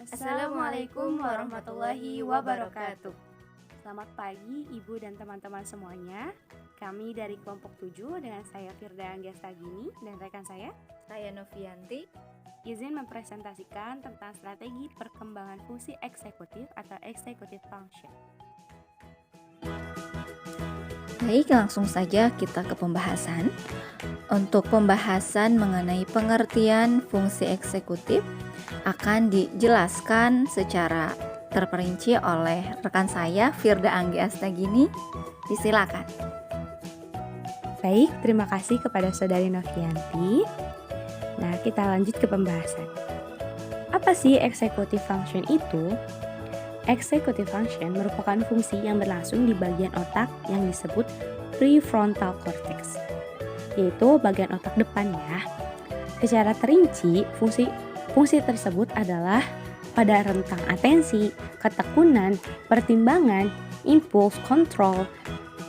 Assalamualaikum warahmatullahi wabarakatuh. Selamat pagi Ibu dan teman-teman semuanya. Kami dari kelompok 7 dengan saya Firda Anggiastagini dan rekan saya Novianti. izin mempresentasikan tentang strategi perkembangan fungsi eksekutif atau executive function. Baik, langsung saja kita ke pembahasan. Untuk pembahasan mengenai pengertian fungsi eksekutif akan dijelaskan secara terperinci oleh rekan saya Firda Anggiastagini. Disilakan. Baik, terima kasih kepada Saudari Novianti. Nah, kita lanjut ke pembahasan. Apa sih executive function itu? Executive function merupakan fungsi yang berlangsung di bagian otak yang disebut prefrontal cortex, yaitu bagian otak depan ya. Secara terinci, fungsi tersebut adalah pada rentang atensi, ketekunan, pertimbangan, impuls, kontrol,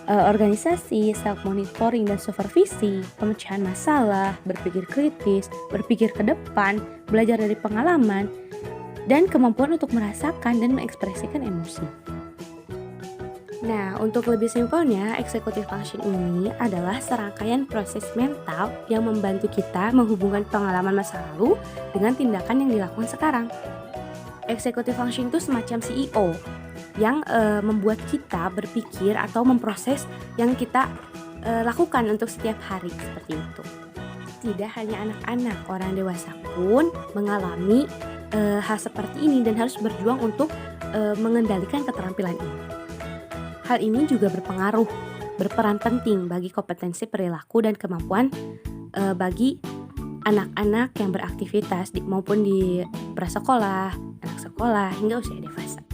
organisasi, self-monitoring dan supervisi, pemecahan masalah, berpikir kritis, berpikir ke depan, belajar dari pengalaman, dan kemampuan untuk merasakan dan mengekspresikan emosi. Nah, untuk lebih simpelnya, executive function ini adalah serangkaian proses mental yang membantu kita menghubungkan pengalaman masa lalu dengan tindakan yang dilakukan sekarang. Executive function itu semacam CEO yang membuat kita berpikir atau memproses yang kita lakukan untuk setiap hari seperti itu. Tidak hanya anak-anak, orang dewasa pun mengalami hal seperti ini dan harus berjuang untuk mengendalikan keterampilan ini. Hal ini juga berperan penting bagi kompetensi perilaku dan kemampuan bagi anak-anak yang beraktivitas maupun di prasekolah, anak sekolah hingga usia dewasa.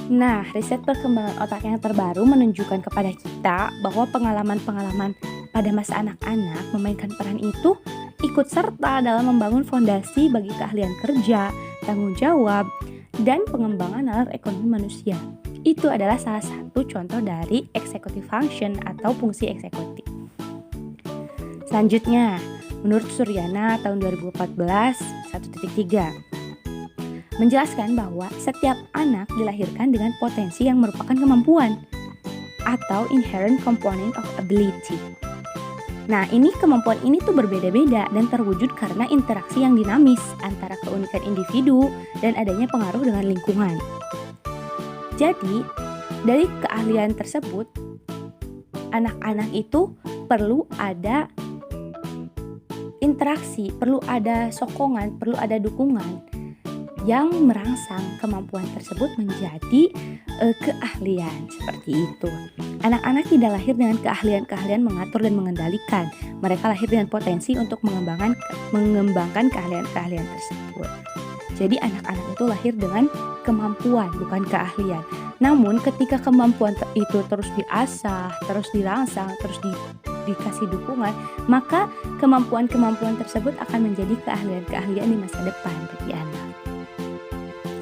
Nah, riset perkembangan otak yang terbaru menunjukkan kepada kita bahwa pengalaman-pengalaman pada masa anak-anak memainkan peran itu ikut serta dalam membangun fondasi bagi keahlian kerja, tanggung jawab, dan pengembangan nalar ekonomi manusia. Itu adalah salah satu contoh dari executive function atau fungsi eksekutif. Selanjutnya, menurut Suryana tahun 2014 1.3 menjelaskan bahwa setiap anak dilahirkan dengan potensi yang merupakan kemampuan atau inherent component of ability. Nah, kemampuan ini tuh berbeda-beda dan terwujud karena interaksi yang dinamis antara keunikan individu dan adanya pengaruh dengan lingkungan. Jadi, dari keahlian tersebut, anak-anak itu perlu ada interaksi, perlu ada sokongan, perlu ada dukungan yang merangsang kemampuan tersebut menjadi keahlian seperti itu. Anak-anak tidak lahir dengan keahlian-keahlian mengatur dan mengendalikan. Mereka lahir dengan potensi untuk mengembangkan keahlian-keahlian tersebut. Jadi anak-anak itu lahir dengan kemampuan, bukan keahlian. Namun ketika kemampuan itu terus diasah, terus dirangsang, terus dikasih dukungan, maka kemampuan-kemampuan tersebut akan menjadi keahlian-keahlian di masa depan bagi anak.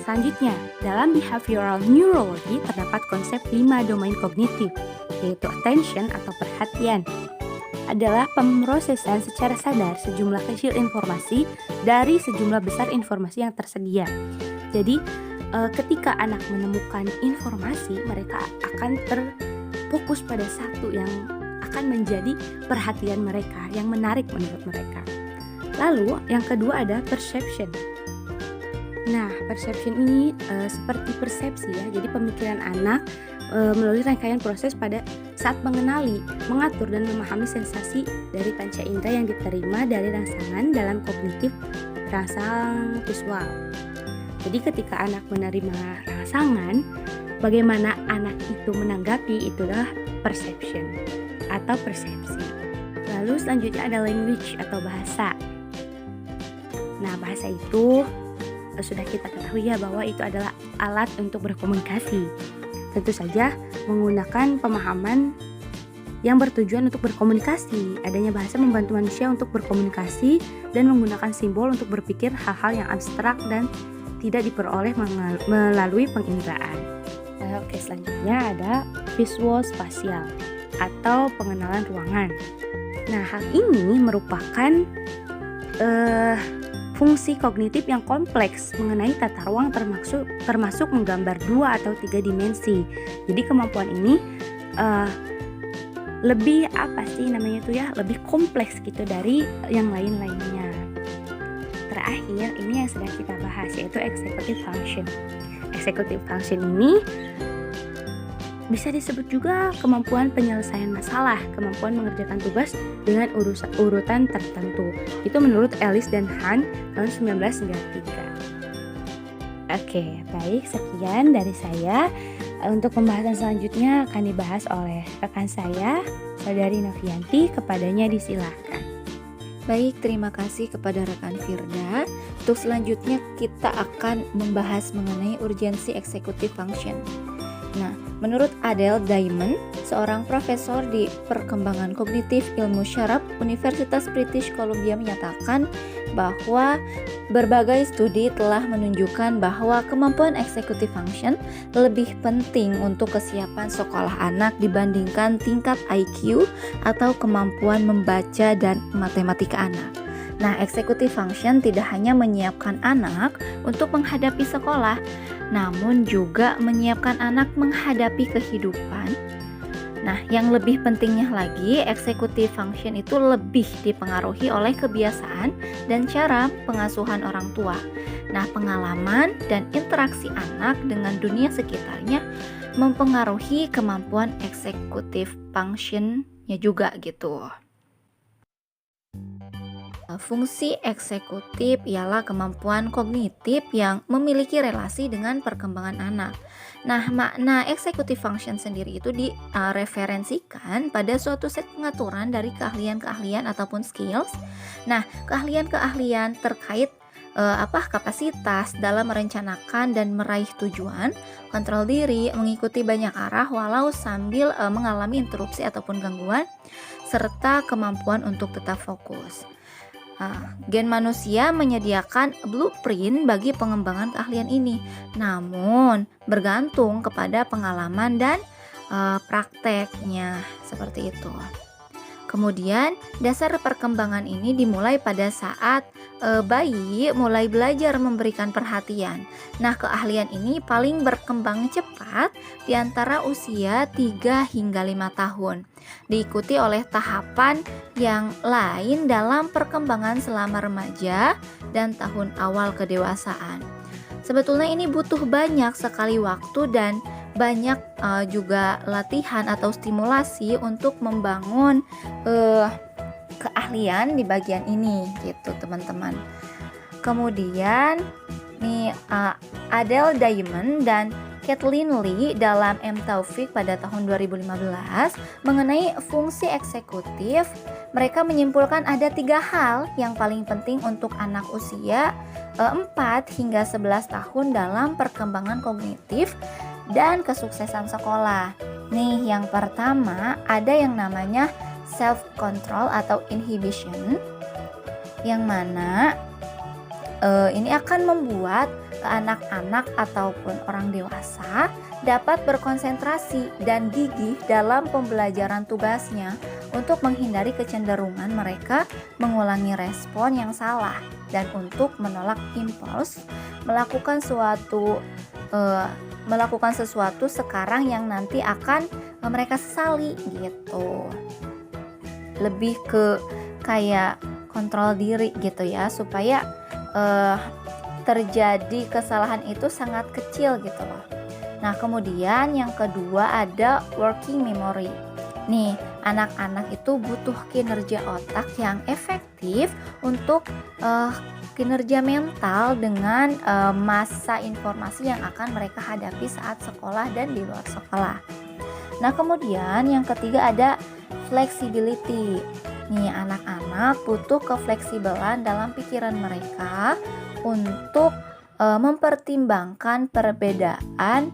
Selanjutnya, dalam behavioral neurology terdapat konsep 5 domain kognitif, yaitu attention atau perhatian. Adalah pemrosesan secara sadar sejumlah kecil informasi dari sejumlah besar informasi yang tersedia. Jadi, ketika anak menemukan informasi, mereka akan terfokus pada satu yang akan menjadi perhatian mereka, yang menarik menurut mereka. Lalu, yang kedua ada perception. Nah, perception ini seperti persepsi ya. Jadi pemikiran anak melalui rangkaian proses pada saat mengenali, mengatur dan memahami sensasi dari panca indera yang diterima dari rangsangan dalam kognitif rangsang visual. Jadi ketika anak menerima rangsangan, bagaimana anak itu menanggapi itulah perception atau persepsi. Lalu selanjutnya ada language atau bahasa. Nah, bahasa itu sudah kita ketahui ya bahwa itu adalah alat untuk berkomunikasi. Tentu saja menggunakan pemahaman yang bertujuan untuk berkomunikasi. Adanya bahasa membantu manusia untuk berkomunikasi dan menggunakan simbol untuk berpikir hal-hal yang abstrak dan tidak diperoleh melalui penginderaan. Oke, selanjutnya ada visual spasial atau pengenalan ruangan. Nah, hal ini merupakan fungsi kognitif yang kompleks mengenai tata ruang termasuk menggambar 2 atau 3 dimensi. Jadi kemampuan ini lebih lebih kompleks gitu dari yang lain-lainnya. Terakhir, ini yang sedang kita bahas, yaitu executive function. Executive function ini bisa disebut juga kemampuan penyelesaian masalah, kemampuan mengerjakan tugas dengan urutan tertentu. Itu menurut Ellis dan Hunt tahun 1993. Oke, baik, sekian dari saya. Untuk pembahasan selanjutnya akan dibahas oleh rekan saya, Saudari Novianti. Kepadanya disilahkan. Baik, terima kasih kepada rekan Firda. Untuk selanjutnya kita akan membahas mengenai urgensi executive function. Nah, menurut Adele Diamond, seorang profesor di perkembangan kognitif ilmu syaraf Universitas British Columbia menyatakan bahwa berbagai studi telah menunjukkan bahwa kemampuan executive function lebih penting untuk kesiapan sekolah anak dibandingkan tingkat IQ atau kemampuan membaca dan matematika anak. Nah, executive function tidak hanya menyiapkan anak untuk menghadapi sekolah, namun juga menyiapkan anak menghadapi kehidupan. Nah, yang lebih pentingnya lagi, executive function itu lebih dipengaruhi oleh kebiasaan dan cara pengasuhan orang tua. Nah, pengalaman dan interaksi anak dengan dunia sekitarnya mempengaruhi kemampuan executive function-nya juga gitu. Fungsi eksekutif ialah kemampuan kognitif yang memiliki relasi dengan perkembangan anak. Nah, makna executive function sendiri itu direferensikan pada suatu set pengaturan dari keahlian-keahlian ataupun skills. Nah, keahlian-keahlian terkait kapasitas dalam merencanakan dan meraih tujuan, kontrol diri, mengikuti banyak arah walau sambil mengalami interupsi ataupun gangguan, serta kemampuan untuk tetap fokus. Gen manusia menyediakan blueprint bagi pengembangan keahlian ini, namun bergantung kepada pengalaman dan prakteknya, seperti itu. Kemudian dasar perkembangan ini dimulai pada saat bayi mulai belajar memberikan perhatian. Nah, keahlian ini paling berkembang cepat di antara usia 3 hingga 5 tahun. Diikuti oleh tahapan yang lain dalam perkembangan selama remaja dan tahun awal kedewasaan. Sebetulnya ini butuh banyak sekali waktu dan banyak juga latihan atau stimulasi untuk membangun keahlian di bagian ini gitu, teman-teman. Kemudian nih Adele Diamond dan Kathleen Lee dalam M. Taufik pada tahun 2015 mengenai fungsi eksekutif, mereka menyimpulkan ada 3 hal yang paling penting untuk anak usia 4 hingga 11 tahun dalam perkembangan kognitif dan kesuksesan sekolah. Nih, yang pertama ada yang namanya self-control atau inhibition, yang mana ini akan membuat anak-anak ataupun orang dewasa dapat berkonsentrasi dan gigih dalam pembelajaran tugasnya untuk menghindari kecenderungan mereka mengulangi respon yang salah dan untuk menolak impuls melakukan sesuatu sekarang yang nanti akan mereka sesali gitu. Lebih ke kayak kontrol diri gitu ya, supaya terjadi kesalahan itu sangat kecil gitu loh. Nah, kemudian yang kedua ada working memory. Nih, anak-anak itu butuh kinerja otak yang efektif untuk kinerja mental dengan massa informasi yang akan mereka hadapi saat sekolah dan di luar sekolah. Nah, kemudian yang ketiga ada flexibility. Nih, anak-anak butuh kefleksibelan dalam pikiran mereka untuk mempertimbangkan perbedaan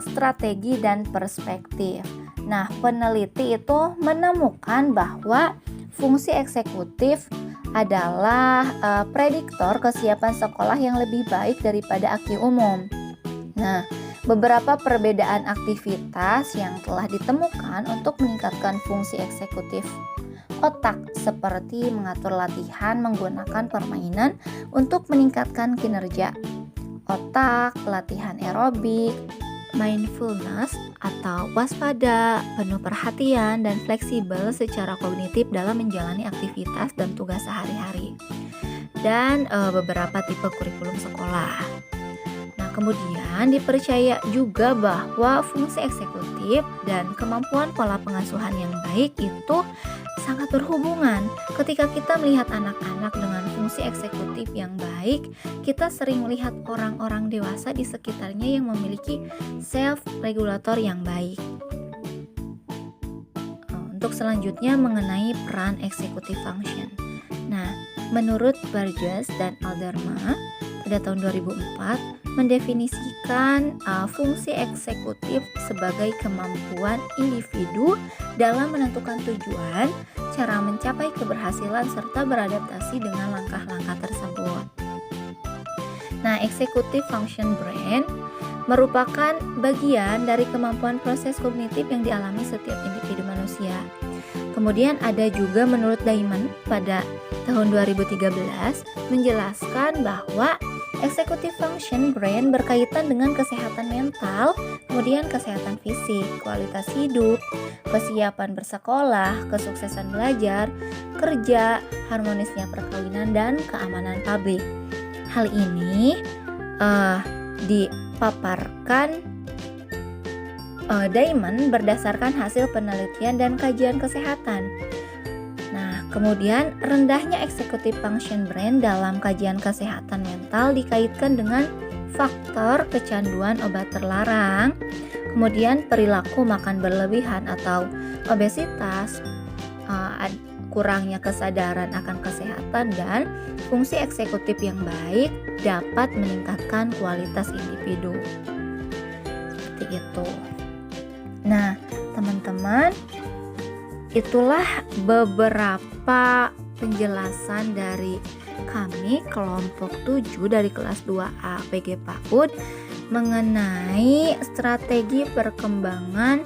strategi dan perspektif. Nah, peneliti itu menemukan bahwa fungsi eksekutif adalah prediktor kesiapan sekolah yang lebih baik daripada IQ umum. Nah, beberapa perbedaan aktivitas yang telah ditemukan untuk meningkatkan fungsi eksekutif otak, seperti mengatur latihan menggunakan permainan untuk meningkatkan kinerja otak, latihan aerobik, mindfulness atau waspada, penuh perhatian dan fleksibel secara kognitif dalam menjalani aktivitas dan tugas sehari-hari. Dan beberapa tipe kurikulum sekolah. Nah, kemudian dipercaya juga bahwa fungsi eksekutif dan kemampuan pola pengasuhan yang baik itu sangat berhubungan. Ketika kita melihat anak-anak dengan fungsi eksekutif yang baik, kita sering melihat orang-orang dewasa di sekitarnya yang memiliki self-regulator yang baik. Untuk selanjutnya mengenai peran executive function. Nah, menurut Burgess dan Alderma pada tahun 2004 mendefinisikan fungsi eksekutif sebagai kemampuan individu dalam menentukan tujuan, cara mencapai keberhasilan serta beradaptasi dengan langkah-langkah tersebut. Nah, executive function brain merupakan bagian dari kemampuan proses kognitif yang dialami setiap individu manusia. Kemudian ada juga menurut Diamond pada tahun 2013 menjelaskan bahwa executive function brain berkaitan dengan kesehatan mental, kemudian kesehatan fisik, kualitas hidup, kesiapan bersekolah, kesuksesan belajar, kerja, harmonisnya perkawinan, dan keamanan publik. Hal ini dipaparkan Diamond berdasarkan hasil penelitian dan kajian kesehatan. Nah, kemudian rendahnya executive function brain dalam kajian kesehatan mental dikaitkan dengan faktor kecanduan obat terlarang, kemudian perilaku makan berlebihan atau obesitas, kurangnya kesadaran akan kesehatan, dan fungsi eksekutif yang baik dapat meningkatkan kualitas individu. Seperti itu. Nah, teman-teman, itulah beberapa penjelasan dari kami kelompok 7 dari kelas 2A PG PAUD mengenai strategi perkembangan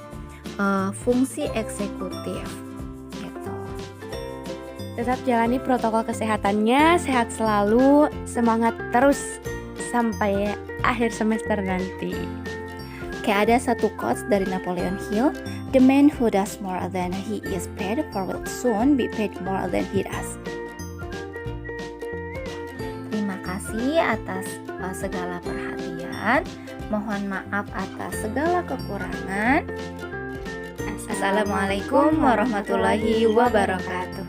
fungsi eksekutif. Gitu. Tetap jalani protokol kesehatannya, sehat selalu, semangat terus sampai akhir semester nanti. Kayak ada satu quotes dari Napoleon Hill, "The man who does more than he is paid for will soon be paid more than he does." Terima kasih atas segala perhatian. Mohon maaf atas segala kekurangan. Assalamualaikum warahmatullahi wabarakatuh.